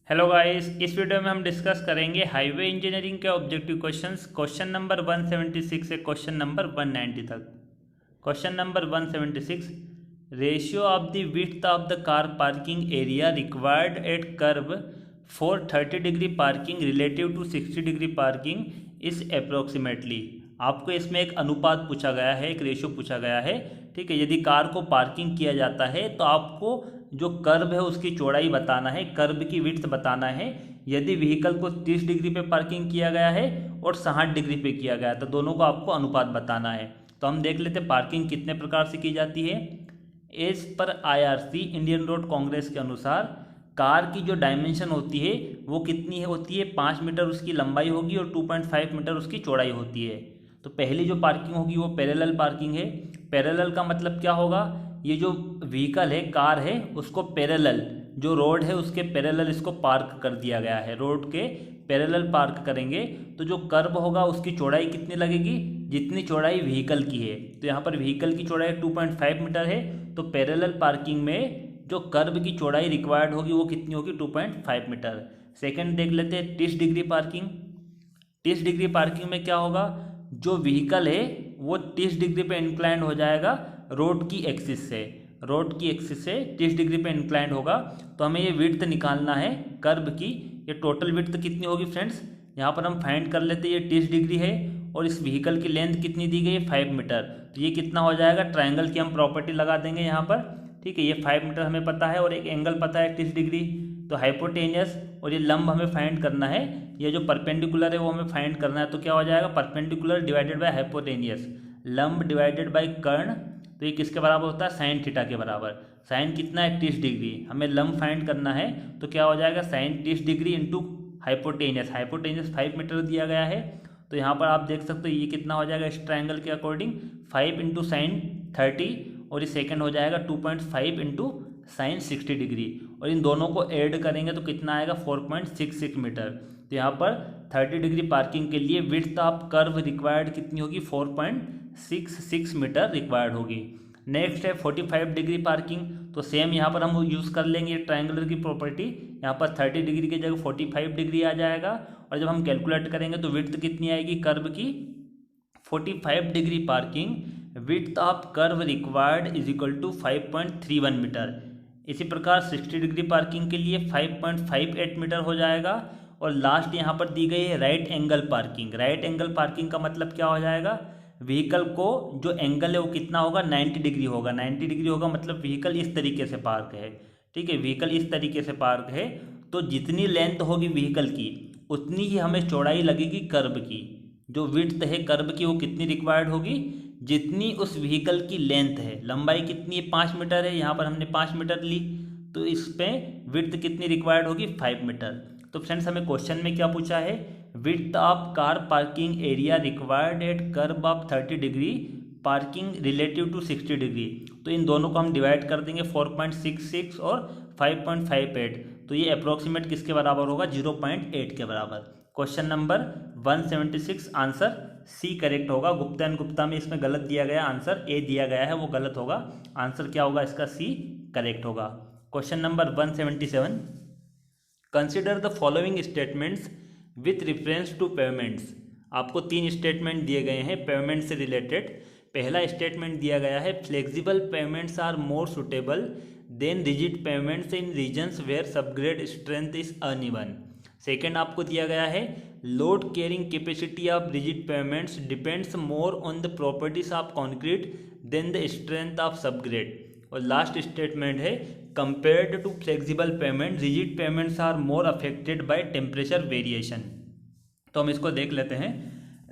Hello guys, इस video में हम डिस्कस करेंगे हाईवे इंजीनियरिंग के ऑब्जेक्टिव क्वेश्चंस। क्वेश्चन नंबर 176 से क्वेश्चन नंबर 190 तक। Question number 176, ratio of the width of the car parking area required at curve for 30 degree parking relative to 60 degree parking is approximately. आपको इसमें एक अनुपात पूछा गया है, एक रेशियो पूछा गया है। ठीक है, यदि कार को पार्किंग किया जाता है तो आपको जो कर्व है उसकी चौड़ाई बताना है, कर्व की विड्थ बताना है। यदि व्हीकल को 30 डिग्री पे पार्किंग किया गया है और 60 डिग्री पे किया गया है तो दोनों को आपको अनुपात बताना है। तो हम देख लेते हैं पार्किंग कितने प्रकार से की जाती है। As per IRC Indian road Congress के अनुसार कार की जो डायमेंशन होती है वो कितनी है होती है 5 मीटर उसकी लंबाई होगी और 2.5 मीटर उसकी चौड़ाई होती है। तो पहली जो पार्किंग होगी वो पैरेलल पार्किंग है। पैरेलल का मतलब क्या होगा, ये जो व्हीकल है, कार है, उसको पैरेलल, जो रोड है उसके पैरेलल इसको पार्क कर दिया गया है। रोड के पैरेलल पार्क करेंगे तो जो कर्व होगा उसकी चौड़ाई कितनी लगेगी, जितनी चौड़ाई व्हीकल की है। तो यहाँ पर व्हीकल की चौड़ाई 2.5 मीटर है, तो पैरेलल पार्किंग में जो कर्व की चौड़ाई रिक्वायर्ड होगी वो कितनी होगी 2.5 मीटर। सेकंड देख लेते हैं 30 डिग्री पार्किंग। 30 डिग्री पार्किंग में क्या होगा, जो व्हीकल है वो 30 डिग्री पे इंक्लाइंड हो जाएगा रोड की एक्सिस से। रोड की एक्सिस से 30 डिग्री पे इंक्लाइंड होगा। तो हमें ये विड्थ निकालना है कर्व की। ये टोटल विड्थ कितनी होगी फ्रेंड्स, यहाँ पर हम फाइंड कर लेते हैं। ये 30 डिग्री है और इस व्हीकल की लेंथ कितनी दी गई है 5 मीटर। तो ये कितना हो जाएगा, ट्राइंगल की हम प्रॉपर्टी लगा देंगे यहाँ पर। ठीक है, ये 5 मीटर हमें पता है और एक एंगल पता है 30 डिग्री। तो हाइपोटेनियस और ये लंब हमें फाइंड करना है, ये जो परपेंडिकुलर है वो हमें फाइंड करना है। तो क्या हो जाएगा, परपेंडिकुलर डिवाइडेड बाय हाइपोटेनियस, लंब डिवाइडेड बाय कर्ण। तो ये किसके बराबर होता है, साइन थीटा के बराबर। साइन कितना है 30 डिग्री, हमें लंब फाइंड करना है। तो क्या हो जाएगा, sine 30 degree into hypotenuse. Hypotenuse 5 metre दिया गया है। तो यहाँ पर आप देख सकते हो ये कितना हो जाएगा इस ट्राइंगल के अकॉर्डिंग, 5 इंटू साइन 30 और ये सेकेंड हो जाएगा 2.5 इंटू साइन 60 डिग्री। और इन दोनों को ऐड करेंगे तो कितना आएगा 4.66 मीटर। तो यहाँ पर 30 डिग्री पार्किंग के लिए विड्थ ऑफ कर्व रिक्वायर्ड कितनी होगी 4.66 मीटर रिक्वायर्ड होगी। नेक्स्ट है 45 डिग्री पार्किंग। तो सेम यहाँ पर हम यूज़ कर लेंगे ट्रायंगुलर की प्रॉपर्टी। यहाँ पर 30 डिग्री की जगह 45 डिग्री आ जाएगा और जब हम कैलकुलेट करेंगे तो विड्थ कितनी आएगी कर्व की 45 degree parking, width of curve required is equal to 5.31 metre. इसी प्रकार 60 डिग्री पार्किंग के लिए 5.58 मीटर हो जाएगा। और लास्ट यहाँ पर दी गई है right angle parking. Right angle parking का मतलब क्या हो जाएगा, व्हीकल को जो एंगल है वो कितना होगा 90 डिग्री होगा। 90 डिग्री होगा मतलब व्हीकल इस तरीके से पार्क है। ठीक है, व्हीकल इस तरीके से पार्क है तो जितनी लेंथ होगी व्हीकल की उतनी ही हमें चौड़ाई लगेगी कर्व की। जो विड्थ है कर्व की वो कितनी रिक्वायर्ड होगी, जितनी उस व्हीकल की लेंथ है। लंबाई कितनी है 5 मीटर है, यहाँ पर हमने 5 मीटर ली, तो इस पे विड्थ कितनी रिक्वायर्ड होगी 5 मीटर। तो फ्रेंड्स हमें क्वेश्चन में क्या पूछा है, width of car parking area required at curve of 30 degree parking relative to 60 degree. तो इन दोनों को हम डिवाइड कर देंगे 4.66 और 5.58। तो ये अप्रोक्सीमेट किसके बराबर होगा 0.8 के बराबर। Question number 176 answer C correct होगा। गुप्ता एंड गुप्ता में इसमें गलत दिया गया, आंसर ए दिया गया है वो गलत होगा। आंसर क्या होगा इसका सी करेक्ट होगा। Question number 177, consider the following statements with reference to pavements. आपको 3 स्टेटमेंट दिए गए हैं पेमेंट से रिलेटेड। पहला स्टेटमेंट दिया गया है flexible pavements are more suitable than rigid pavements in regions where subgrade strength is uneven. Second आपको दिया गया है load carrying capacity of rigid pavements depends more on the properties of concrete than the strength of subgrade. और last statement है compared to flexible pavement rigid pavements are more affected by temperature variation. तो हम इसको देख लेते हैं।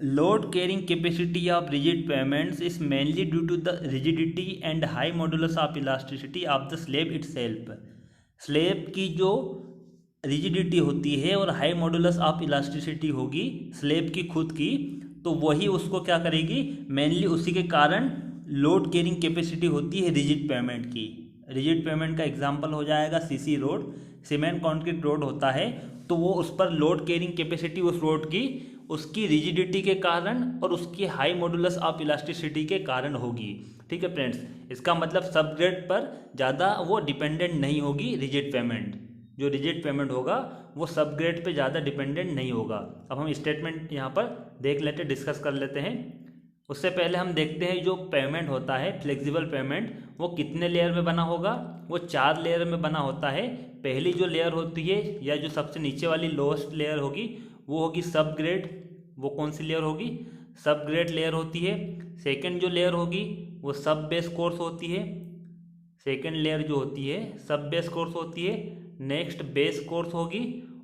Load carrying capacity of rigid payments is mainly due to the rigidity and high modulus of elasticity of the slab itself. Slab की जो rigidity होती है और हाई मॉडुलस ऑफ इलास्टिसिटी होगी स्लैब की खुद की, तो वही उसको क्या करेगी, मेनली उसी के कारण लोड कैरिंग कैपेसिटी होती है रिजिड पेमेंट की। रिजिड पेमेंट का एग्जांपल हो जाएगा CC road, cement concrete road होता है, तो वो उस पर लोड कैरिंग कैपेसिटी उस रोड की उसकी रिजिडिटी के कारण और उसकी हाई मॉडुलस ऑफ इलास्टिसिटी के कारण होगी। ठीक है फ्रेंड्स, इसका मतलब सबग्रेड पर ज़्यादा वो डिपेंडेंट नहीं होगी रिजिड पेमेंट। जो रिजिड पेमेंट होगा वो सब ग्रेड पे ज़्यादा डिपेंडेंट नहीं होगा। अब हम स्टेटमेंट यहाँ पर देख लेते, डिस्कस कर लेते हैं। उससे पहले हम देखते हैं जो पेमेंट होता है फ्लेक्सिबल पेमेंट, वो कितने लेयर में बना होगा। वो 4 लेयर में बना होता है। पहली जो लेयर होती है या जो सबसे नीचे वाली लोएस्ट लेयर होगी वो होगी सब ग्रेड। वो कौन सी लेयर होगी? सब ग्रेड लेयर होती है। सेकंड जो लेयर होगी वो सब बेस कोर्स होती है। सेकंड लेयर जो होती है सब बेस कोर्स होती है। नेक्स्ट बेस कोर्स होगी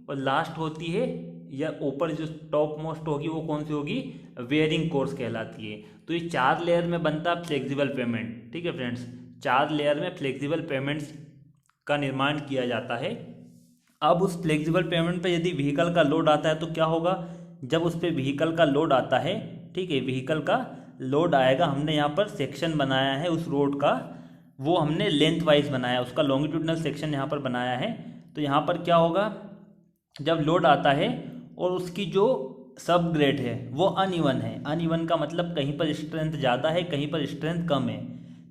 और लास्ट होती है या ऊपर जो टॉप मोस्ट होगी वो कौन सी होगी? वेयरिंग कोर्स कहलाती है। तो ये 4 लेयर में बनता है फ्लेक्सिबल पेमेंट। ठीक है फ्रेंड्स, 4 लेयर में फ्लेक्सिबल पेमेंट्स का निर्माण किया जाता है। अब उस फ्लेक्सिबल पेमेंट पे यदि व्हीकल का लोड आता है तो क्या होगा? जब उस पर व्हीकल का लोड आता है, ठीक है, व्हीकल का लोड आएगा, हमने यहाँ पर सेक्शन बनाया है उस रोड का, वो हमने लेंथ वाइज बनाया, उसका लॉन्गिट्यूडनल सेक्शन यहाँ पर बनाया है। तो यहाँ पर क्या होगा? जब लोड आता है और उसकी जो सब ग्रेड है वो अनइवन है। अनइवन का मतलब कहीं पर स्ट्रेंथ ज़्यादा है, कहीं पर स्ट्रेंथ कम है।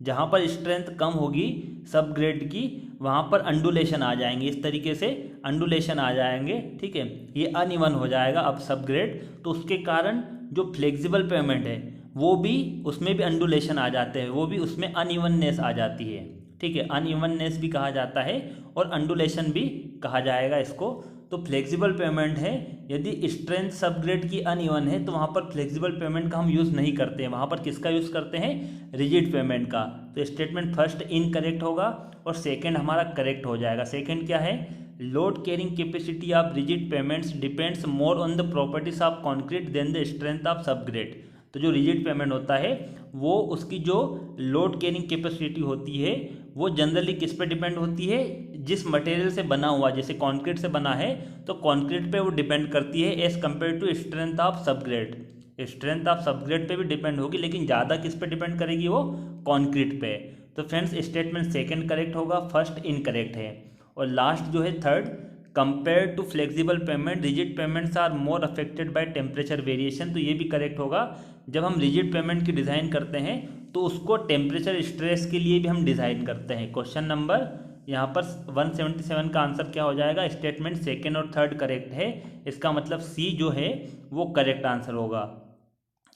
जहाँ पर स्ट्रेंथ कम होगी सब ग्रेड की, वहाँ पर अंडुलेशन आ जाएंगे, इस तरीके से अंडुलेशन आ जाएंगे। ठीक है, ये अनइवन हो जाएगा अब सब ग्रेड। तो उसके कारण जो फ्लेक्सिबल पेमेंट है वो भी, उसमें भी अंडुलेशन आ जाते हैं, वो भी उसमें अनइवननेस आ जाती है। ठीक है, अनइवननेस भी कहा जाता है और अंडुलेशन भी कहा जाएगा इसको। तो फ्लेक्सिबल पेमेंट है, यदि स्ट्रेंथ सब ग्रेड की अनइवन है तो वहाँ पर फ्लेक्सिबल पेमेंट का हम यूज़ नहीं करते हैं। वहाँ पर किसका यूज़ करते हैं? रिजिड पेमेंट का। तो स्टेटमेंट फर्स्ट इनकरेक्ट होगा और सेकंड हमारा करेक्ट हो जाएगा। सेकंड क्या है? Load carrying capacity of rigid pavements depends more on the properties of concrete than the strength of sub grade. तो जो रिजिड पेमेंट होता है वो उसकी जो लोड कैरिंग कैपेसिटी होती है वो जनरली किस पे डिपेंड होती है? जिस मटेरियल से बना हुआ, जैसे कंक्रीट से बना है तो कंक्रीट पे वो डिपेंड करती है as compare to strength of sub grade. Strength of sub grade पे भी डिपेंड होगी, लेकिन ज़्यादा किस पे डिपेंड करेगी? वो कंक्रीट पे। तो फ्रेंड्स स्टेटमेंट सेकंड करेक्ट होगा, फर्स्ट इनकरेक्ट है। और लास्ट जो है third, compare to flexible pavement rigid pavements are more affected by temperature variation. तो ये भी करेक्ट होगा। जब हम रिजिड पेमेंट की डिज़ाइन करते हैं तो उसको टेम्परेचर स्ट्रेस के लिए भी हम डिज़ाइन करते हैं। क्वेश्चन नंबर यहाँ पर 177 का आंसर क्या हो जाएगा? स्टेटमेंट सेकेंड और थर्ड करेक्ट है। इसका मतलब सी जो है वो करेक्ट आंसर होगा।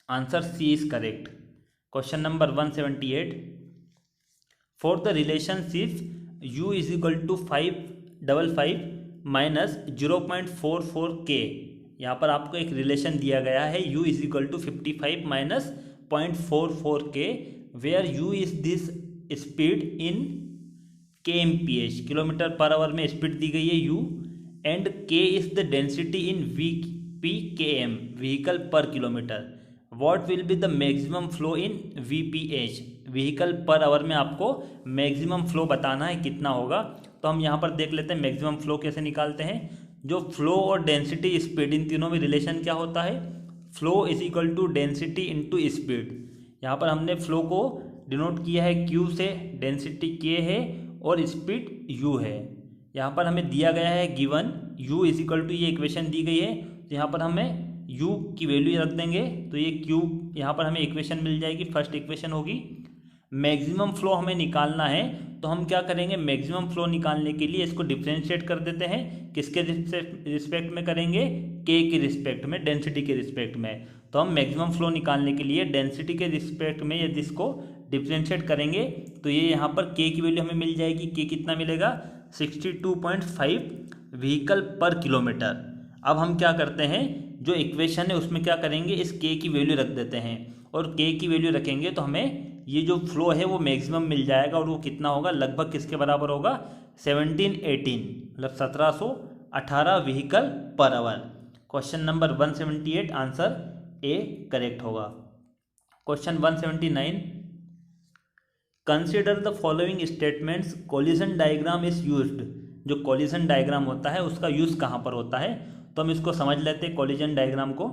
Answer C is correct. Question number 178, for the relationship u is equal to 555 minus 0.44 k, यहाँ पर आपको एक रिलेशन दिया गया है u is equal to 55 minus 0.44 k, where u is this speed in kmph, kilometre per hour में speed दी गई है u, and k is the density in vpkm, vehicle per kilometre. What will be the maximum flow in vph, vehicle per hour में आपको maximum flow बताना है कितना होगा। तो हम यहाँ पर देख लेते हैं मैक्सिमम फ्लो कैसे निकालते हैं। जो फ्लो और डेंसिटी स्पीड, इन तीनों में रिलेशन क्या होता है? Flow is equal to density into speed. यहाँ पर हमने फ्लो को डिनोट किया है q से, डेंसिटी k है और स्पीड u है। यहाँ पर हमें दिया गया है given u is equal to, ये इक्वेशन दी गई है, तो यहाँ पर हमें u की वैल्यू रख देंगे तो ये q, यहाँ पर हमें इक्वेशन मिल जाएगी, फर्स्ट इक्वेशन होगी। मैक्सिमम फ्लो हमें निकालना है तो हम क्या करेंगे? मैक्सिमम फ्लो निकालने के लिए इसको डिफ्रेंशिएट कर देते हैं। किसके रिस्पेक्ट में करेंगे? k के रिस्पेक्ट में, डेंसिटी के रिस्पेक्ट में। तो हम मैक्सिमम फ्लो निकालने के लिए डेंसिटी के रिस्पेक्ट में यदि इसको डिफ्रेंशिएट करेंगे तो ये यहाँ पर k की वैल्यू हमें मिल जाएगी। k कितना मिलेगा? 62.5 व्हीकल पर किलोमीटर। अब हम क्या करते हैं, जो इक्वेशन है उसमें क्या करेंगे? इस k की वैल्यू रख देते हैं और k की वैल्यू रखेंगे तो हमें ये जो फ्लो है वो मैक्सिमम मिल जाएगा। और वो कितना होगा? लगभग किसके बराबर होगा? 1718, मतलब 1718 vehicle per hour. Question number 178 answer A correct होगा। Question 179, consider the following statements, collision diagram is used. जो कोलिजन डायग्राम होता है उसका यूज़ कहाँ पर होता है? तो हम इसको समझ लेते हैं कोलिजन डायग्राम को।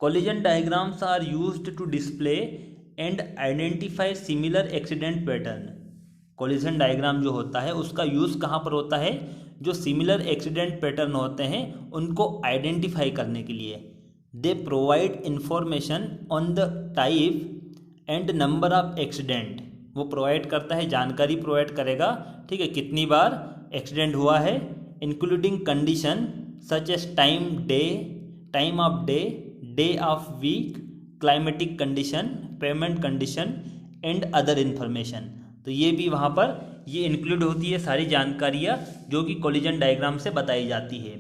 Collision diagrams are used to display and identify similar accident pattern. Collision diagram जो होता है उसका यूज़ कहाँ पर होता है? जो सिमिलर एक्सीडेंट पैटर्न होते हैं उनको आइडेंटिफाई करने के लिए। They provide information on the type and number of accident. वो प्रोवाइड करता है, जानकारी प्रोवाइड करेगा, ठीक है, कितनी बार एक्सीडेंट हुआ है, including condition such as time of day of week, climatic condition, pavement condition and other information. तो ये भी वहाँ पर ये इंक्लूड होती है सारी जानकारियाँ जो कि कोलिजन डायग्राम से बताई जाती है।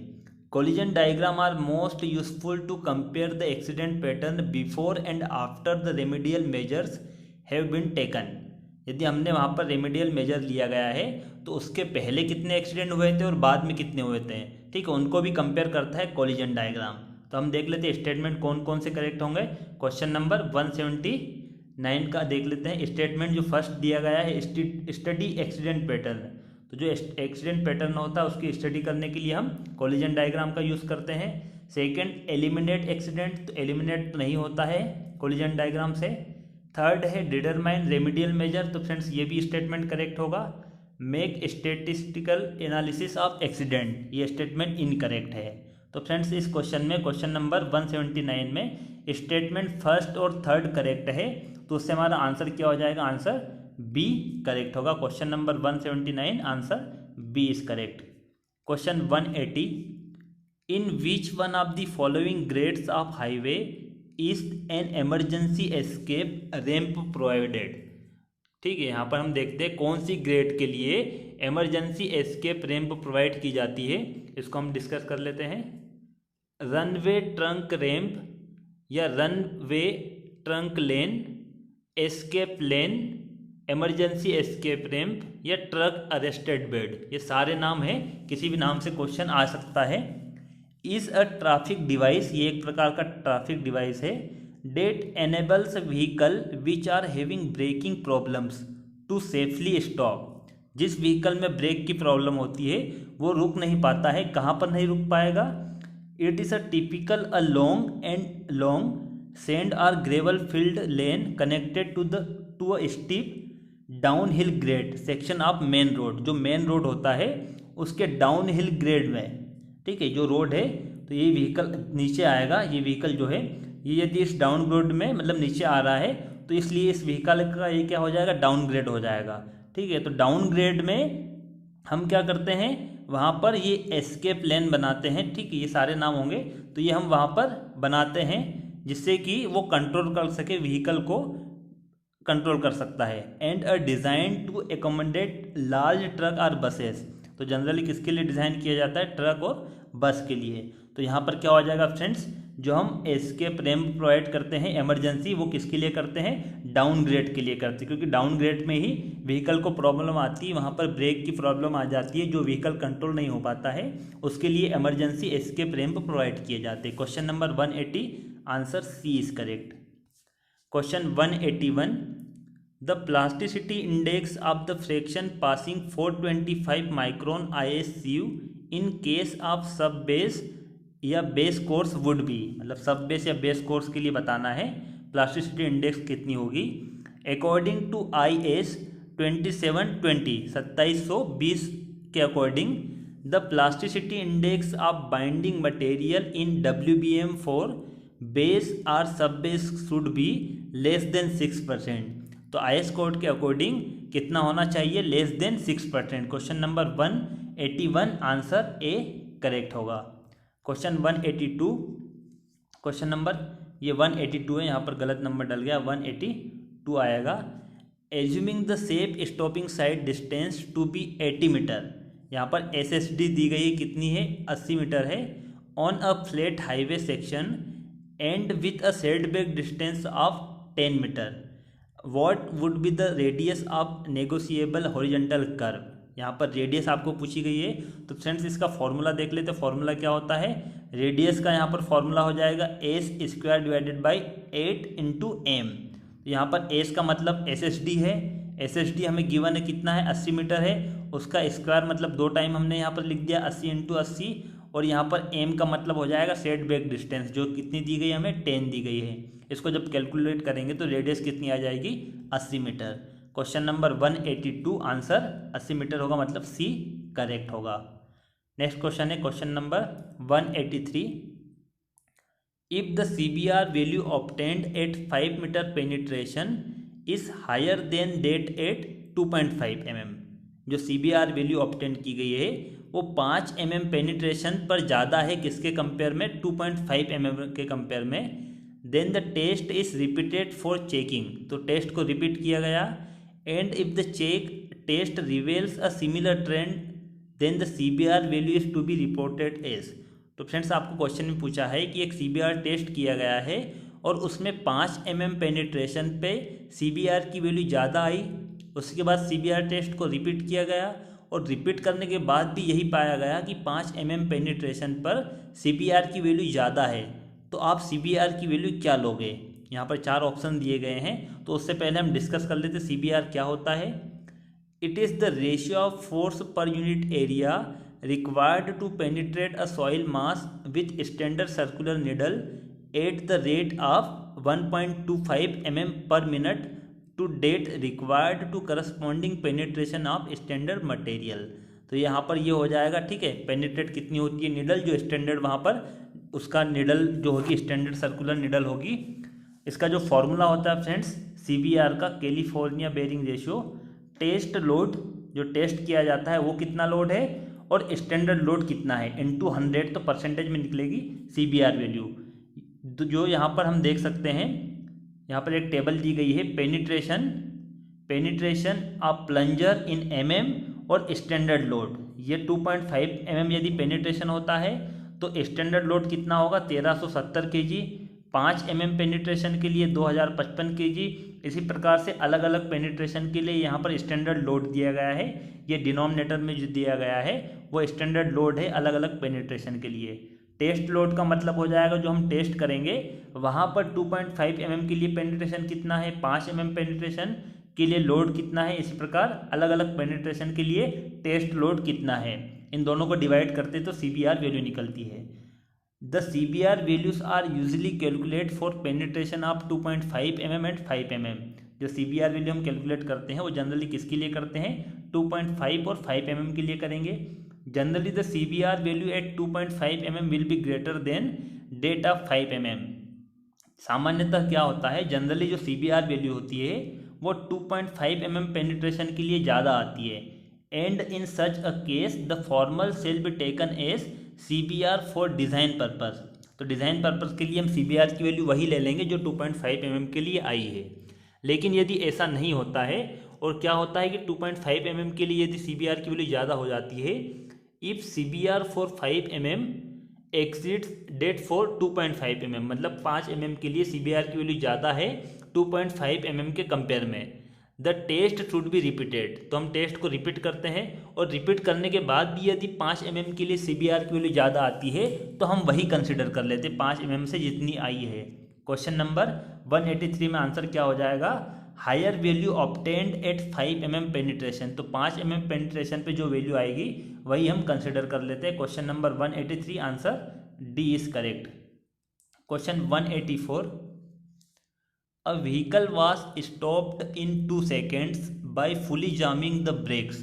Collision diagram are most useful to compare the accident pattern before and after the remedial measures have been taken. यदि हमने वहाँ पर रेमेडियल मेजर लिया गया है तो उसके पहले कितने एक्सीडेंट हुए थे और बाद में कितने हुए थे, ठीक है, उनको भी कंपेयर करता है कोलिजन डायग्राम। तो हम देख लेते हैं स्टेटमेंट कौन कौन से करेक्ट होंगे। क्वेश्चन नंबर 179 का देख लेते हैं। स्टेटमेंट जो फर्स्ट दिया गया है, स्टडी एक्सीडेंट पैटर्न, तो जो एक्सीडेंट पैटर्न होता है उसकी स्टडी करने के लिए हम कोलिजन डायग्राम का यूज़ करते हैं। सेकंड, एलिमिनेट एक्सीडेंट, तो एलिमिनेट नहीं होता है कोलिजन डायग्राम से। थर्ड है डिटरमाइन रेमेडियल मेजर, तो फ्रेंड्स ये भी स्टेटमेंट करेक्ट होगा। Make statistical analysis of accident, ये स्टेटमेंट इनकरेक्ट है। तो फ्रेंड्स इस क्वेश्चन में, क्वेश्चन नंबर 179 में स्टेटमेंट फर्स्ट और थर्ड करेक्ट है, तो उससे हमारा आंसर क्या हो जाएगा, आंसर बी करेक्ट होगा। Question number 179 answer B is correct. Question 180, in which one of the following grades of highway is an emergency escape ramp provided. ठीक है, यहाँ पर हम देखते हैं कौन सी ग्रेड के लिए इमरजेंसी एस्केप रैंप प्रोवाइड की जाती है, इसको हम डिस्कस कर लेते हैं। रनवे ट्रंक रैंप या रनवे ट्रंक लेन, एस्केप लेन, इमरजेंसी एस्केप रैंप या ट्रक अरेस्टेड बेड, ये सारे नाम हैं, किसी भी नाम से क्वेश्चन आ सकता है। इज अ ट्रैफिक डिवाइस, ये एक प्रकार का ट्रैफिक डिवाइस है। That enables vehicle which are having braking problems to safely stop, जिस व्हीकल में ब्रेक की प्रॉब्लम होती है वो रुक नहीं पाता है, कहाँ पर नहीं रुक पाएगा। It is a typical a long sand और gravel field lane connected to a steep down hill grade section of main road, जो मेन रोड होता है उसके डाउन हिल ग्रेड में, ठीक है, जो रोड है, तो ये व्हीकल नीचे आएगा। ये व्हीकल जो है ये यदि इस डाउन ग्रेड में मतलब नीचे आ रहा है तो इसलिए इस व्हीकल का ये क्या हो जाएगा, डाउन ग्रेड हो जाएगा। ठीक है, तो डाउन ग्रेड में हम क्या करते हैं, वहाँ पर ये एस्केप लेन बनाते हैं। ठीक है, ये सारे नाम होंगे, तो ये हम वहाँ पर बनाते हैं जिससे कि वो कंट्रोल कर सके, व्हीकल को कंट्रोल कर सकता है। And a design to accommodate large truck और बसेस, तो जनरली किसके लिए डिज़ाइन किया जाता है, ट्रक और बस के लिए। तो यहाँ पर क्या हो जाएगा फ्रेंड्स, जो हम एस्केप रैंप प्रोवाइड करते हैं इमरजेंसी, वो किसके लिए करते हैं, डाउन ग्रेड के लिए करते हैं, क्योंकि डाउन ग्रेड में ही व्हीकल को प्रॉब्लम आती है, वहाँ पर ब्रेक की प्रॉब्लम आ जाती है, जो व्हीकल कंट्रोल नहीं हो पाता है उसके लिए इमरजेंसी एस्केप रैंप प्रोवाइड किए जाते हैं। Question number 180 answer C is correct. Question 181, the plasticity index of the fraction passing 425 micron ISU in case of sub base या बेस कोर्स वुड बी, मतलब सब बेस या base course के लिए बताना है प्लास्टिसिटी इंडेक्स कितनी होगी। According to IS 2720 के according the plasticity index of binding material in WBM for base और सब base should be less then 6%। तो IS कोड के अकॉर्डिंग कितना होना चाहिए, less than 6%। Question number 181 answer A correct होगा। क्वेश्चन 182, क्वेश्चन नंबर ये 182 है, यहाँ पर गलत नंबर डल गया, 182 आएगा। Assuming the safe stopping sight distance to be 80 metre, यहाँ पर SSD दी गई है, कितनी है, 80 मीटर है, on a flat highway section and with a setback distance of 10 metre, what would be the radius of negotiable horizontal curve. यहाँ पर radius आपको पूछी गई है, तो फ्रेंड्स इसका फॉर्मूला देख लेते हैं। फॉर्मूला क्या होता है, रेडियस का यहाँ पर फॉर्मूला हो जाएगा S² डिवाइडेड बाई 8 × m। यहाँ पर S का मतलब SSD है, SSD हमें गिवन है कितना है, 80 मीटर है, उसका स्क्वायर मतलब 2 टाइम हमने यहाँ पर लिख दिया 80 × 80, और यहाँ पर m का मतलब हो जाएगा सेट बैक डिस्टेंस, जो कितनी दी गई हमें, 10 दी गई है। इसको जब कैलकुलेट करेंगे तो रेडियस कितनी आ जाएगी, 80 metre. Question number 182 answer 80 metre होगा, मतलब सी करेक्ट होगा। नेक्स्ट क्वेश्चन है question number 183, if the CBR value obtained at 5 metre penetration is higher than that at 2.5 mm, जो CBR वैल्यू ऑब्टेन की गई है वो 5 mm पेनिट्रेशन पर ज़्यादा है किसके कंपेयर में, 2.5 mm के कंपेयर में। Then the test is repeated for checking, तो टेस्ट को रिपीट किया गया। And if the test reveals a similar trend then the CBR value is to be reported as. तो फ्रेंड्स आपको क्वेश्चन में पूछा है कि एक CBR टेस्ट किया गया है और उसमें 5 mm पेनिट्रेशन पे CBR की वैल्यू ज़्यादा आई, उसके बाद CBR टेस्ट को रिपीट किया गया और रिपीट करने के बाद भी यही पाया गया कि 5 mm पेनिट्रेशन पर CBR की वैल्यू ज़्यादा है, तो आप CBR की वैल्यू क्या लोगे। यहाँ पर 4 ऑप्शन दिए गए हैं, तो उससे पहले हम डिस्कस कर लेते CBR क्या होता है। It is the ratio of force per unit area required to penetrate a soil mass with standard circular needle at the rate of 1.25 mm per minute to that required to corresponding penetration of standard material. तो यहाँ पर ये हो जाएगा, ठीक है, penetrate कितनी होती है निडल, जो स्टैंडर्ड वहाँ पर उसका निडल जो होगी स्टैंडर्ड सर्कुलर निडल होगी। इसका जो फॉर्मूला होता है फ्रेंड्स CBR का, California bearing ratio. Test load जो टेस्ट किया जाता है वो कितना लोड है और स्टैंडर्ड लोड कितना है इनटू 100, तो परसेंटेज में निकलेगी CBR वैल्यू। तो जो यहाँ पर हम देख सकते हैं, यहाँ पर एक टेबल दी गई है, penetration of plunger in mm और स्टैंडर्ड लोड। ये 2.5 mm यदि पेनिट्रेशन होता है तो स्टैंडर्ड लोड कितना होगा 1370 kg, 5 mm पेनिट्रेशन के लिए 2055 kg। इसी प्रकार से अलग अलग पेनिट्रेशन के लिए यहाँ पर स्टैंडर्ड लोड दिया गया है, ये डिनोमिनेटर में जो दिया गया है वो स्टैंडर्ड लोड है अलग अलग पेनिट्रेशन के लिए। टेस्ट लोड का मतलब हो जाएगा जो हम टेस्ट करेंगे वहाँ पर 2.5 mm के लिए पेनिट्रेशन कितना है, 5 mm पेनिट्रेशन के लिए लोड कितना है, इसी प्रकार अलग अलग पेनिट्रेशन के लिए टेस्ट लोड कितना है, इन दोनों को डिवाइड करते तो CBR वैल्यू निकलती है। The CBR values are usually calculate for penetration of 2.5 mm and 5 mm। जो CBR वैल्यू हम कैलकुलेट करते हैं वो जनरली किसके लिए करते हैं, 2.5 और 5 mm के लिए करेंगे। Generally the CBR value at 2.5 mm will be greater than that of 5 mm। सामान्यतः क्या होता है, जनरली जो CBR वैल्यू होती है वो 2.5 mm पेनिट्रेशन के लिए ज़्यादा आती है। And in such a case the former shall be taken as CBR for design purpose. तो डिज़ाइन पर्पस के लिए हम CBR की वैल्यू वही ले लेंगे जो 2.5 mm के लिए आई है। लेकिन यदि ऐसा नहीं होता है और क्या होता है कि 2.5 mm के लिए यदि CBR की वैल्यू ज़्यादा हो जाती है, if CBR for 5 mm exceeds that for 2.5 mm, मतलब 5 mm के लिए CBR की वैल्यू ज़्यादा है 2.5 mm के कंपेयर में, the test should be repeated. तो हम टेस्ट को रिपीट करते हैं और रिपीट करने के बाद भी यदि 5 mm के लिए CBR की वैल्यू ज़्यादा आती है तो हम वही कंसिडर कर लेते हैं 5 mm से जितनी आई है। क्वेश्चन नंबर 183 में आंसर क्या हो जाएगा, higher value obtained at 5 mm penetration. तो 5 mm पेनिट्रेशन पे जो वैल्यू आएगी वही हम कंसिडर कर लेते हैं। Question number 183 answer D is correct. Question 184, a vehicle was stopped in 2 seconds by fully jamming the brakes.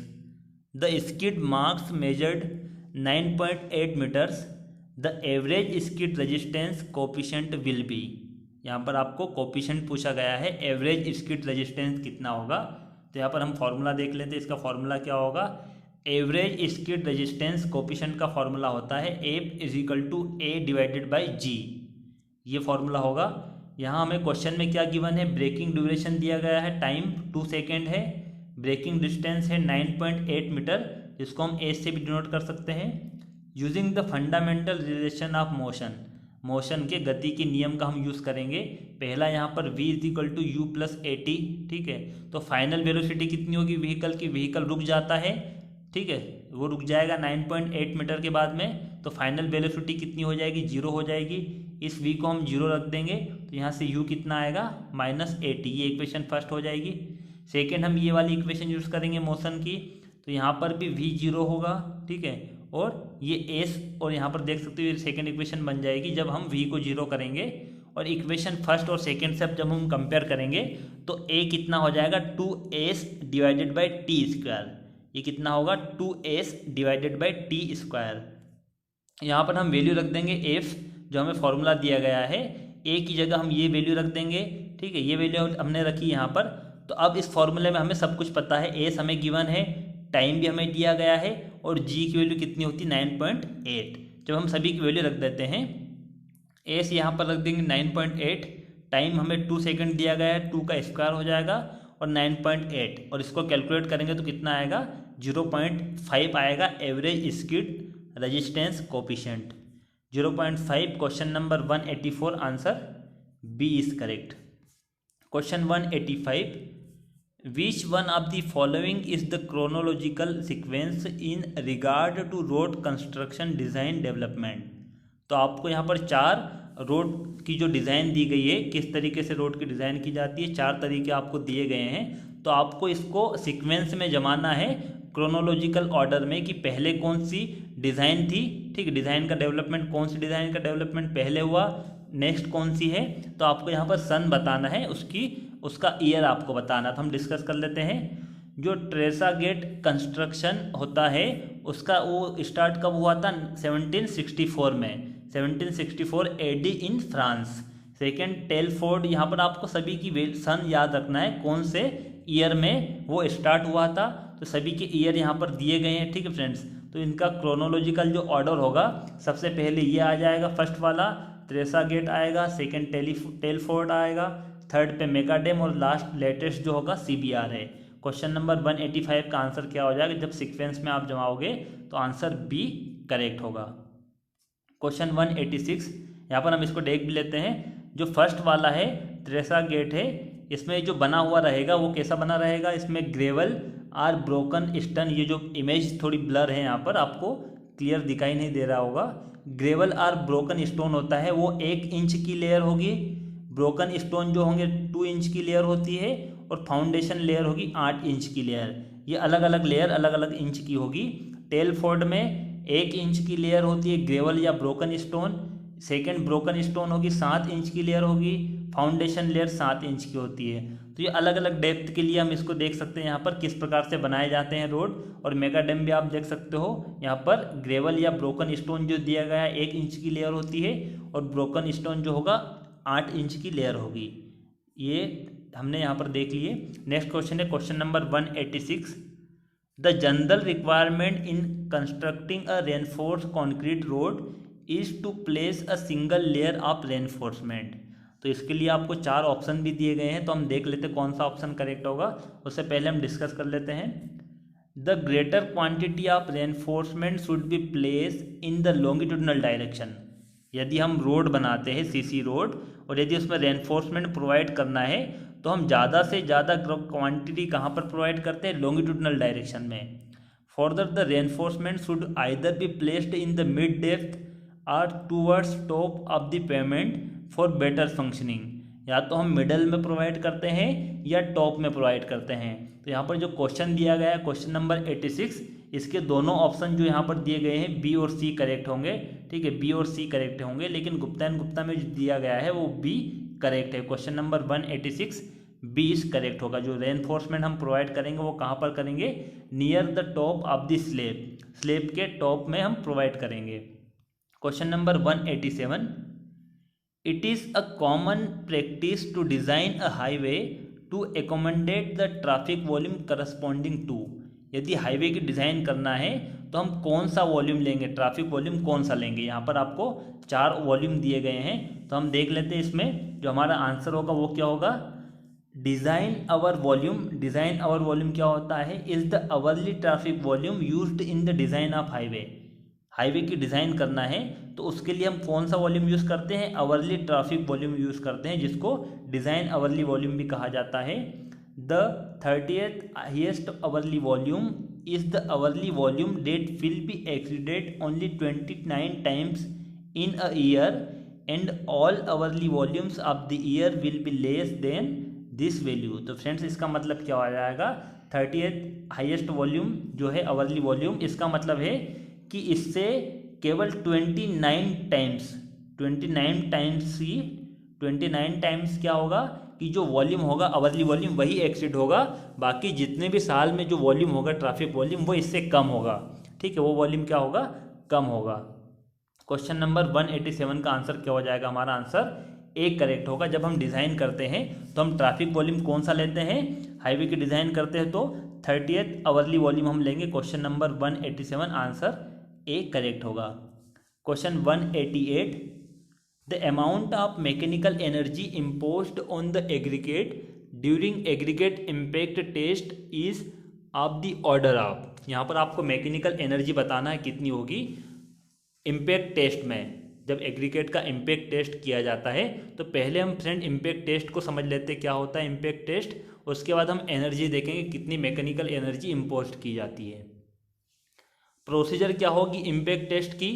The skid marks measured 9.8 meters. The average skid resistance coefficient will be। यहाँ पर आपको coefficient पूछा गया है, average skid resistance कितना होगा। तो यहाँ पर हम फॉर्मूला देख लेते हैं, इसका फॉर्मूला क्या होगा। एवरेज स्किड रेजिस्टेंस कोफिशिएंट का फॉर्मूला होता है F = A divided by G, ये फॉर्मूला होगा। यहाँ हमें क्वेश्चन में क्या गिवन है, ब्रेकिंग ड्यूरेशन दिया गया है, टाइम 2 सेकेंड है, ब्रेकिंग डिस्टेंस है 9.8 मीटर, जिसको हम एच से भी डिनोट कर सकते हैं। Using the fundamental relation of motion, motion के गति के नियम का हम यूज़ करेंगे। पहला यहाँ पर v = u + at, ठीक है। तो फाइनल वेलोसिटी कितनी होगी व्हीकल की, व्हीकल रुक जाता है, ठीक है, वो रुक जाएगा 9.8 मीटर के बाद में, तो फाइनल वेलोसिटी कितनी हो जाएगी, 0 हो जाएगी। इस v को हम 0 रख देंगे तो यहाँ से u कितना आएगा -80, ये इक्वेशन फर्स्ट हो जाएगी। सेकेंड हम ये वाली इक्वेशन यूज़ करेंगे मोशन की, तो यहाँ पर भी v 0 होगा, ठीक है, और ये s, और यहाँ पर देख सकते हो ये सेकेंड इक्वेशन बन जाएगी जब हम v को 0 करेंगे। और इक्वेशन फर्स्ट और सेकेंड से जब हम कंपेयर करेंगे तो a कितना हो जाएगा 2s डिवाइडेड बाई t², ये कितना होगा 2s डिवाइडेड बाई t²। यहाँ पर हम वैल्यू रख देंगे f, जो हमें फॉर्मूला दिया गया है, a की जगह हम ये वैल्यू रख देंगे, ठीक है, ये वैल्यू हमने रखी यहाँ पर। तो अब इस फॉर्मूले में हमें सब कुछ पता है, एस हमें गिवन है टाइम भी हमें दिया गया है और जी की वैल्यू कितनी होती है 9.8। जब हम सभी की वैल्यू रख देते हैं, एस यहाँ पर रख देंगे 9.8, टाइम हमें 2 सेकंड दिया गया है, 2 का स्क्वायर हो जाएगा और 9.8, और इसको कैलकुलेट करेंगे तो कितना आएगा 0.5 आएगा average skid resistance coefficient 0.5। Question number 184 answer B is correct. Question 185, which one of the following is the chronological sequence in regard to road construction design development. तो आपको यहाँ पर 4 रोड की जो डिज़ाइन दी गई है, किस तरीके से रोड की डिज़ाइन की जाती है, 4 तरीके आपको दिए गए हैं। तो आपको इसको सीक्वेंस में जमाना है, क्रोनोलॉजिकल ऑर्डर में, कि पहले कौन सी डिज़ाइन थी, ठीक है, डिज़ाइन का डेवलपमेंट, कौन सी डिज़ाइन का डेवलपमेंट पहले हुआ, नेक्स्ट कौन सी है। तो आपको यहाँ पर सन बताना है, उसका ईयर आपको बताना। तो हम डिस्कस कर लेते हैं। जो ट्रेसा गेट कंस्ट्रक्शन होता है उसका वो स्टार्ट कब हुआ था 1764 में, 1764 AD in France. Second Telford, यहाँ पर आपको सभी की सन याद रखना है, कौन से ईयर में वो स्टार्ट हुआ था। तो सभी के ईयर यहाँ पर दिए गए हैं, ठीक है फ्रेंड्स। तो इनका क्रोनोलॉजिकल जो ऑर्डर होगा, सबसे पहले ये आ जाएगा फर्स्ट वाला, ट्रेसा गेट आएगा, सेकेंड टेलफोर्ड आएगा, थर्ड पे मेगाडेम और लास्ट लेटेस्ट जो होगा CBR है। क्वेश्चन नंबर 185 का आंसर क्या हो जाएगा, जब सीक्वेंस में आप जमाओगे तो आंसर बी करेक्ट होगा। क्वेश्चन 186, यहाँ पर हम इसको देख भी लेते हैं। जो फर्स्ट वाला है ट्रेसा गेट है, इसमें जो बना हुआ रहेगा वो कैसा बना रहेगा, इसमें ग्रेवल और ब्रोकन स्टोन, ये जो इमेज थोड़ी ब्लर है यहाँ पर आपको क्लियर दिखाई नहीं दे रहा होगा। ग्रेवल और ब्रोकन स्टोन होता है वो 1 इंच की लेयर होगी, ब्रोकन स्टोन जो होंगे 2 इंच की लेयर होती है, और फाउंडेशन लेयर होगी 8 इंच की लेयर। ये अलग अलग लेयर अलग अलग इंच की होगी। टेलफोर्ड में 1 इंच की लेयर होती है ग्रेवल या broken stone, second broken stone होगी 7 इंच की लेयर होगी, फाउंडेशन लेयर 7 इंच की होती है। तो ये अलग अलग डेप्थ के लिए हम इसको देख सकते हैं यहाँ पर किस प्रकार से बनाए जाते हैं रोड। और मेगाडेम भी आप देख सकते हो, यहाँ पर ग्रेवल या ब्रोकन स्टोन जो दिया गया है 1 इंच की लेयर होती है, और ब्रोकन स्टोन जो होगा 8 इंच की लेयर होगी। ये हमने यहाँ पर देख लिए। नेक्स्ट क्वेश्चन है question number 186, the general requirement in constructing a reinforce concrete road is to place a single layer of reinforcement. तो इसके लिए आपको 4 ऑप्शन भी दिए गए हैं, तो हम देख लेते हैं कौन सा ऑप्शन करेक्ट होगा। उससे पहले हम डिस्कस कर लेते हैं। The greater quantity of reinforcement should be place in the longitudinal direction. यदि हम रोड बनाते हैं सीसी रोड, और यदि उसमें रेनफोर्समेंट प्रोवाइड करना है, तो हम ज़्यादा से ज़्यादा क्वांटिटी कहाँ पर प्रोवाइड करते हैं, लॉन्गिट्यूडनल डायरेक्शन में। Further the reinforcement should either be placed in the mid depth और towards top of the pavement for better functioning. या तो हम मिडल में प्रोवाइड करते हैं या टॉप में प्रोवाइड करते हैं। तो यहाँ पर जो क्वेश्चन दिया गया है क्वेश्चन नंबर 86, इसके दोनों ऑप्शन जो यहाँ पर दिए गए हैं बी और सी करेक्ट होंगे, ठीक है, बी और सी करेक्ट होंगे। लेकिन गुप्ता एंड गुप्ता में जो दिया गया है वो बी करेक्ट है। Question number 186 B is correct होगा। जो रेनफोर्समेंट हम प्रोवाइड करेंगे वो कहाँ पर करेंगे, near the top of the slab, slab के टॉप में हम प्रोवाइड करेंगे। Question number 187, it is a common practice to design a highway to accommodate the traffic volume corresponding to. यदि हाईवे की डिज़ाइन करना है तो हम कौन सा वॉल्यूम लेंगे, ट्रैफिक वॉल्यूम कौन सा लेंगे। यहाँ पर आपको 4 वॉल्यूम दिए गए हैं, तो हम देख लेते हैं इसमें जो हमारा आंसर होगा वो क्या होगा, design hour volume. Design hour volume क्या होता है, is the hourly traffic volume used in the design of highway. Highway की डिज़ाइन करना है तो उसके लिए हम कौन सा वॉल्यूम यूज़ करते हैं, आवरली ट्रैफिक वॉल्यूम यूज़ करते हैं, जिसको डिज़ाइन आवरली वॉल्यूम भी कहा जाता है। The 30th highest hourly volume is the hourly volume that will be exceeded only 29 times in a year and all hourly volumes of the year will be less than this value. तो friends इसका मतलब क्या हो जाएगा, 30th highest volume जो है hourly volume, इसका मतलब है कि इससे केवल 29 टाइम्स क्या होगा कि जो वॉल्यूम होगा आवरली वॉल्यूम वही एक्सीड होगा, बाकी जितने भी साल में जो वॉल्यूम होगा ट्रैफिक वॉल्यूम वो इससे कम होगा, ठीक है, वो वॉल्यूम क्या होगा, कम होगा। क्वेश्चन नंबर 187 का आंसर क्या हो जाएगा, हमारा आंसर ए करेक्ट होगा। जब हम डिज़ाइन करते हैं तो हम ट्रैफिक वॉल्यूम कौन सा लेते हैं, हाईवे की डिज़ाइन करते हैं तो 30th आवर्ली वॉल्यूम हम लेंगे। Question number 187 answer A correct होगा। Question 188, the amount of mechanical energy imposed on the aggregate during aggregate impact test is of the order of. यहाँ पर आपको मैकेनिकल एनर्जी बताना है कितनी होगी इम्पैक्ट टेस्ट में। जब एग्रीगेट का इम्पैक्ट टेस्ट किया जाता है तो पहले हम फ्रेंड इम्पैक्ट टेस्ट को समझ लेते हैं क्या होता है इम्पैक्ट टेस्ट, उसके बाद हम एनर्जी देखेंगे कितनी मैकेनिकल एनर्जी इम्पोज की जाती है। प्रोसीजर क्या होगी इम्पैक्ट टेस्ट की?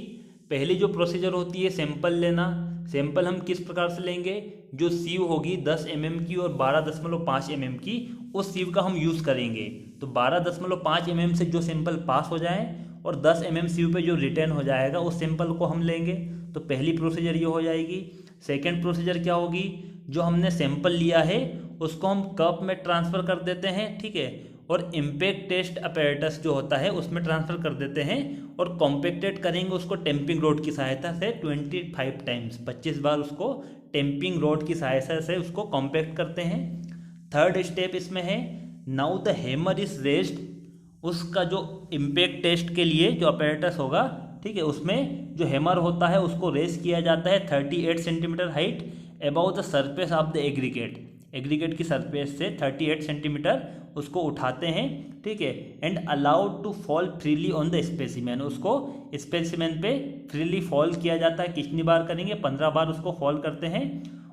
पहली जो प्रोसीजर होती है सैंपल लेना। सैंपल हम किस प्रकार से लेंगे? जो सीव होगी 10 mm की और 12.5 mm की, उस सीव का हम यूज़ करेंगे। तो 12.5 mm से जो सैंपल पास हो जाए और 10 mm सीव पे जो रिटर्न हो जाएगा उस सैंपल को हम लेंगे। तो पहली प्रोसीजर ये हो जाएगी। सेकेंड प्रोसीजर क्या होगी? जो हमने सैंपल लिया है उसको हम कप में ट्रांसफ़र कर देते हैं, ठीक है, और इम्पैक्ट टेस्ट अपैरेटस जो होता है उसमें ट्रांसफ़र कर देते हैं और कॉम्पैक्टेड करेंगे उसको टेम्पिंग रोड की सहायता से 25 टाइम्स, 25 बार उसको टेम्पिंग रोड की सहायता से उसको कॉम्पैक्ट करते हैं। थर्ड स्टेप इसमें है, now the hammer is raised. उसका जो इम्पैक्ट टेस्ट के लिए जो अपैरेटस होगा, ठीक है, उसमें जो हैमर होता है उसको रेस किया जाता है 38 centimetre height above the surface of the aggregate. Aggregate की सरफेस से 38 सेंटीमीटर उसको उठाते हैं, ठीक है, and allowed to fall freely on the specimen. उसको स्पेसिमेन पे फ्रीली फॉल किया जाता है। कितनी बार करेंगे? 15 बार उसको फॉल करते हैं।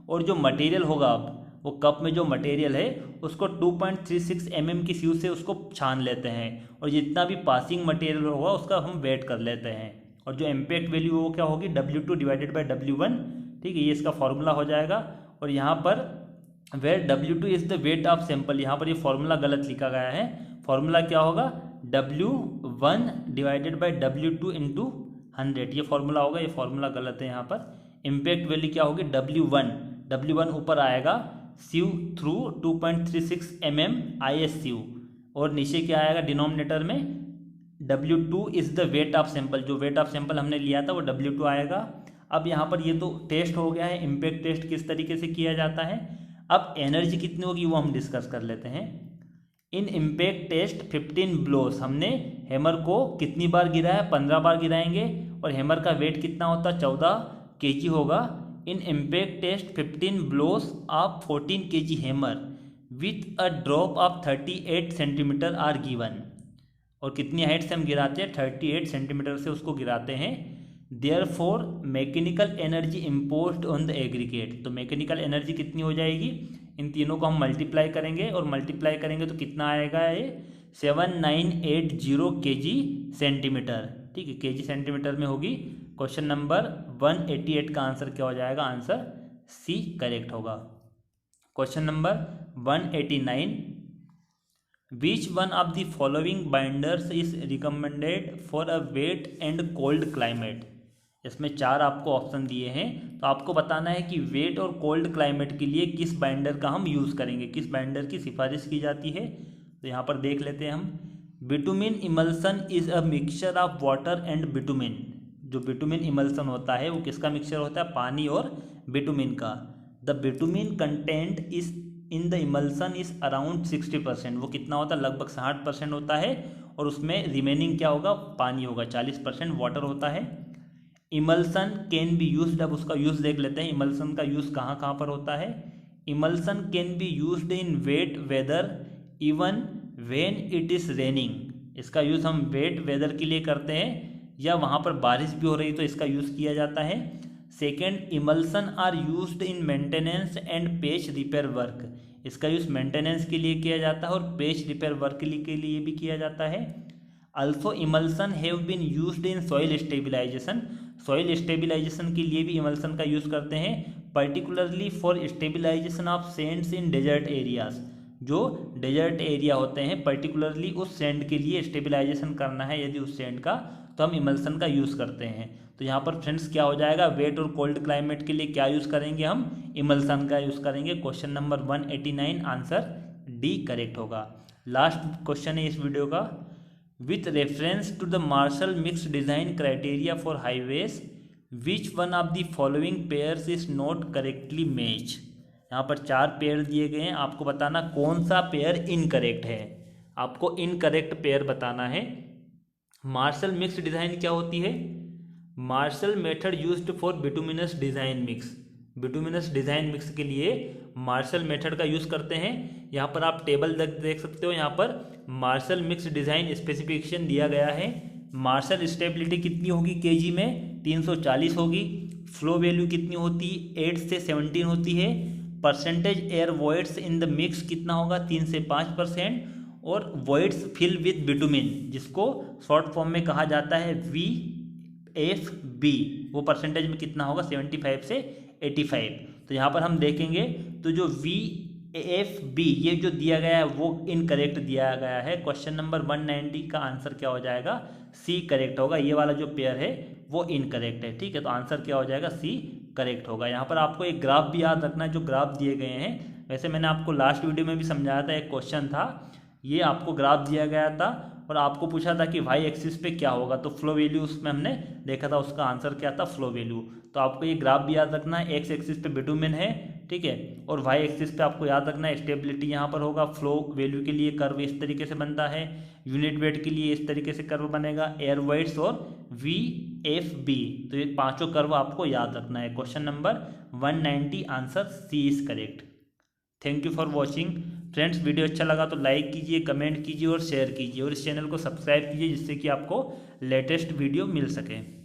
और जो मटेरियल होगा अब वो कप में जो मटेरियल है उसको 2.36 mm की सीव से उसको छान लेते हैं और जितना भी पासिंग मटेरियल होगा उसका हम वेट कर लेते हैं। और जो इम्पैक्ट वैल्यू वो क्या होगी? W2 डिवाइडेड बाई W1, ठीक है, ये इसका फॉर्मूला हो जाएगा। और यहाँ पर where W2 is the weight of sample, यहाँ पर ये फॉर्मूला गलत लिखा गया है। फॉर्मूला क्या होगा? W1 divided by W2 into 100, ये फॉर्मूला होगा। ये फॉर्मूला गलत है यहाँ पर। इम्पैक्ट वैल्यू क्या होगी? W1 ऊपर आएगा सीव थ्रू 2.36 mm IS सीव, और नीचे क्या आएगा डिनोमिनेटर में? W2 is the weight of sample. जो वेट ऑफ सैंपल हमने लिया था वो W2 आएगा। अब यहाँ पर ये तो टेस्ट हो गया है, इम्पैक्ट टेस्ट किस तरीके से किया जाता है। अब एनर्जी कितनी होगी वो हम डिस्कस कर लेते हैं। इन इम्पैक्ट टेस्ट 15 ब्लोस, हमने हैमर को कितनी बार गिराया? 15 बार गिराएंगे। और हैमर का वेट कितना होता है? 14 kg होगा। In impact test 15 blows of 14 kg hammer with a drop of 38 centimetre are given. और कितनी हाइट से हम गिराते हैं? 38 सेंटीमीटर से उसको गिराते हैं। Therefore mechanical energy imposed on the aggregate. तो मैकेनिकल एनर्जी कितनी हो जाएगी? इन तीनों को हम मल्टीप्लाई करेंगे और मल्टीप्लाई करेंगे तो कितना आएगा? ये 7980 kg सेंटीमीटर, ठीक है, kg सेंटीमीटर में होगी। क्वेश्चन नंबर 188 का आंसर क्या हो जाएगा? आंसर सी करेक्ट होगा। Question number 189, which one of the following binders is recommended for a wet and cold climate. इसमें 4 आपको ऑप्शन दिए हैं, तो आपको बताना है कि वेट और कोल्ड क्लाइमेट के लिए किस बाइंडर का हम यूज़ करेंगे, किस बाइंडर की सिफारिश की जाती है। तो यहाँ पर देख लेते हैं हम। Bitumen emulsion is a mixture of water and bitumen. जो बिटुमिन इमल्सन होता है वो किसका मिक्सचर होता है? पानी और बिटुमिन का। The bitumen content is in the emulsion is around 60%। वो कितना होता है? लगभग 60% होता है। और उसमें रिमेनिंग क्या होगा? पानी होगा, 40% वाटर होता है। इमल्सन कैन बी यूज्ड, अब उसका यूज़ देख लेते हैं। इमल्सन का यूज़ कहाँ कहाँ पर होता है? Emulsion can be used in wet weather even when it is raining. इसका यूज़ हम वेट वेदर के लिए करते हैं या वहाँ पर बारिश भी हो रही तो इसका यूज़ किया जाता है। Second, emulsion are used in maintenance and patch repair work. इसका यूज़ मेंटेनेंस के लिए किया जाता है और पेच रिपेयर वर्क के लिए भी किया जाता है। Also emulsion have been used in soil stabilisation. Soil stabilisation के लिए भी इमल्सन का यूज़ करते हैं, particularly for stabilisation of sands in desert areas. जो डेजर्ट एरिया होते हैं पर्टिकुलरली उस सैंड के लिए स्टेबिलाइजेशन करना है यदि उस सैंड का, तो हम इमल्सन का यूज़ करते हैं। तो यहाँ पर फ्रेंड्स क्या हो जाएगा? वेट और कोल्ड क्लाइमेट के लिए क्या यूज़ करेंगे? हम इमल्सन का यूज़ करेंगे। Question number 189 answer D correct होगा। लास्ट क्वेश्चन है इस वीडियो का। With reference to the Marshall mix design criteria for highways which one of the following pairs is not correctly match. यहाँ पर 4 पेयर दिए गए हैं, आपको बताना कौन सा पेयर इनकरेक्ट है। आपको इनकरेक्ट पेयर बताना है। मार्शल मिक्स डिज़ाइन क्या होती है? Marshall method used for bituminous design mix. Bituminous design mix के लिए मार्शल मेथड का यूज़ करते हैं। यहाँ पर आप टेबल देख सकते हो, यहाँ पर मार्शल मिक्स डिज़ाइन स्पेसिफिकेशन दिया गया है। मार्शल स्टेबिलिटी कितनी होगी केजी में? 340 होगी। फ्लो वैल्यू कितनी होती? 8 से 17 होती है। Percentage air voids in the mix कितना होगा? 3 से 5%। और वॉइड्स फिल विद बिटुमिन, जिसको शॉर्ट फॉर्म में कहा जाता है VFB, वो परसेंटेज में कितना होगा? 75 से 85। तो यहाँ पर हम देखेंगे तो जो VFB ये जो दिया गया है वो इनकरेक्ट दिया गया है। क्वेश्चन नंबर 190 का आंसर क्या हो जाएगा? C करेक्ट होगा। ये वाला जो पेयर है वो इनकरेक्ट है। ठीक है, तो आंसर क्या हो जाएगा? C करेक्ट होगा। यहाँ पर आपको एक ग्राफ भी याद रखना है, जो ग्राफ दिए गए हैं। वैसे मैंने आपको लास्ट वीडियो में भी समझाया था, एक क्वेश्चन था, ये आपको ग्राफ दिया गया था और आपको पूछा था कि वाई एक्सिस पे क्या होगा, तो फ्लो वैल्यू उसमें हमने देखा था, उसका आंसर क्या था? Flow value. तो आपको ये ग्राफ भी याद रखना है। एक्स एक्सिस पे बिटुमिन है, ठीक है, और वाई एक्सिस पे आपको याद रखना है स्टेबिलिटी यहाँ पर होगा। फ्लो वैल्यू के लिए कर्व इस तरीके से बनता है, यूनिट वेट के लिए इस तरीके से कर्व बनेगा, एयर वेट्स और VFB। तो ये पांचों कर्व आपको याद रखना है। Question number 190 answer C is correct. Thank you for watching friends. Video अच्छा लगा तो लाइक कीजिए, कमेंट कीजिए और शेयर कीजिए, और इस चैनल को सब्सक्राइब कीजिए, जिससे कि आपको लेटेस्ट वीडियो मिल सके।